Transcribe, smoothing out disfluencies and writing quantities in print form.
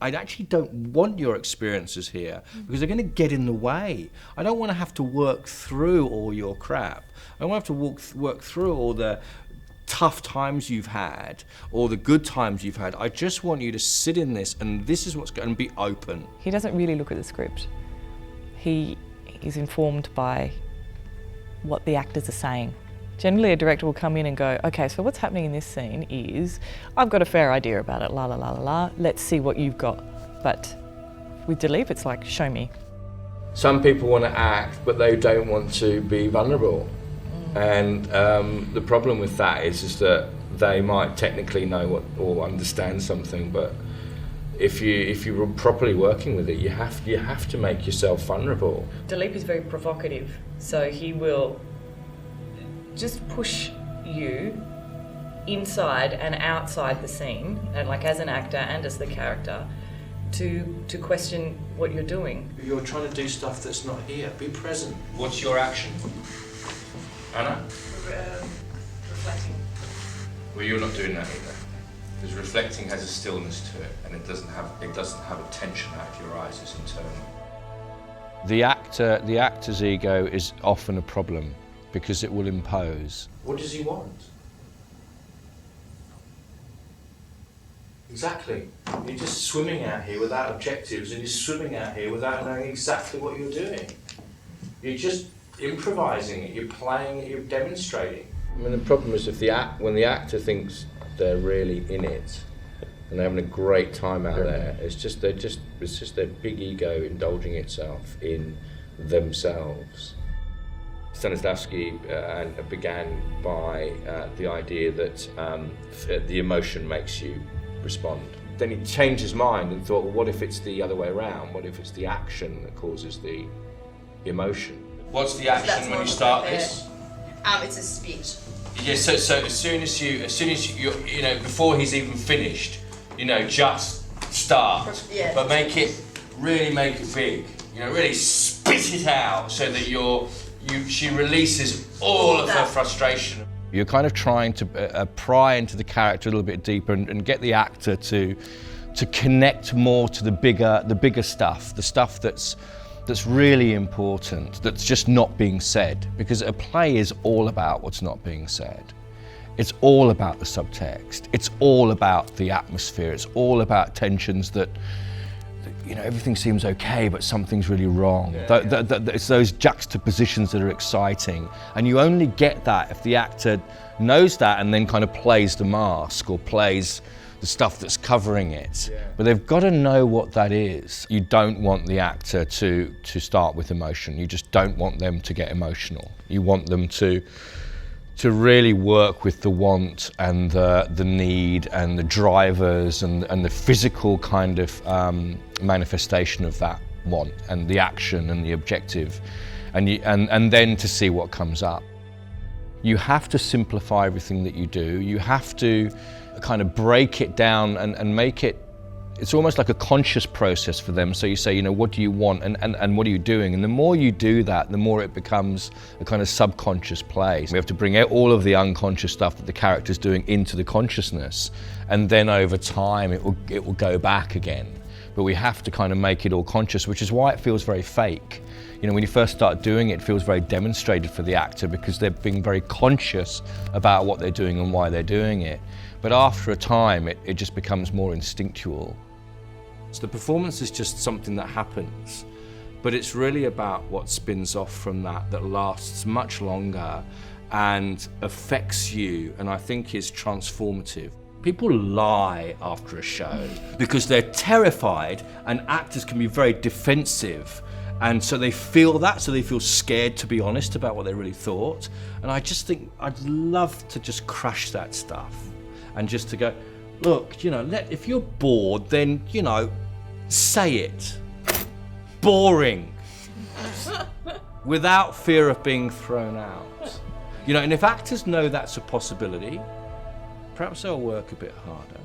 I actually don't want your experiences here because they're going to get in the way. I don't want to have to work through all your crap. I don't want to have to work through all the tough times you've had or the good times you've had. I just want you to sit in this, and this is what's going to be open. He doesn't really look at the script. He is informed by what the actors are saying. Generally, a director will come in and go, okay, so what's happening in this scene is, I've got a fair idea about it, la la la la la, let's see what you've got. But with Dalip, it's like, show me. Some people want to act, but they don't want to be vulnerable. And the problem with that is that they might technically know what or understand something, but if you were properly working with it, you have to make yourself vulnerable. Dalip is very provocative, so he will just push you inside and outside the scene, and like as an actor and as the character, to question what you're doing. You're trying to do stuff that's not here. Be present. What's your action, Anna? Reflecting. Well, you're not doing that either, because reflecting has a stillness to it, and it doesn't have a tension out of your eyes. It's internal. The actor's ego is often a problem because it will impose. What does he want? Exactly. You're just swimming out here without objectives, and you're swimming out here without knowing exactly what you're doing. You're just improvising it, you're playing it, you're demonstrating. I mean, the problem is when the actor thinks they're really in it and they're having a great time out there, it's just their big ego indulging itself in themselves. Stanislavski began by the idea that the emotion makes you respond. Then he changed his mind and thought, well, what if it's the other way around? What if it's the action that causes the emotion? What's the action when you start this? It's a speech. Yeah, so as soon as you before he's even finished, just start. Yeah. But make it big. Really spit it out so that she releases all of her frustration. You're kind of trying to pry into the character a little bit deeper and get the actor to connect more to the bigger stuff, the stuff that's really important, that's just not being said. Because a play is all about what's not being said. It's all about the subtext. It's all about the atmosphere. It's all about tensions that everything seems okay, but something's really wrong. It's those juxtapositions that are exciting. And you only get that if the actor knows that and then kind of plays the mask or plays the stuff that's covering it. Yeah. But they've got to know what that is. You don't want the actor to start with emotion. You just don't want them to get emotional. You want them to really work with the want and the need and the drivers and the physical kind of manifestation of that want and the action and the objective, and then to see what comes up. You have to simplify everything that you do. You have to kind of break it down and make it, it's almost like a conscious process for them. So you say, what do you want and what are you doing? And the more you do that, the more it becomes a kind of subconscious play. We have to bring out all of the unconscious stuff that the character's doing into the consciousness, and then over time it will go back again. But we have to kind of make it all conscious, which is why it feels very fake. When you first start doing it, it feels very demonstrated for the actor because they're being very conscious about what they're doing and why they're doing it. But after a time, it just becomes more instinctual. So the performance is just something that happens, but it's really about what spins off from that lasts much longer and affects you, and I think is transformative. People lie after a show because they're terrified, and actors can be very defensive. And so they feel scared to be honest about what they really thought. And I just think I'd love to just crush that stuff and just to go, look, if you're bored, then, say it. Boring. Without fear of being thrown out. And if actors know that's a possibility, perhaps they'll work a bit harder.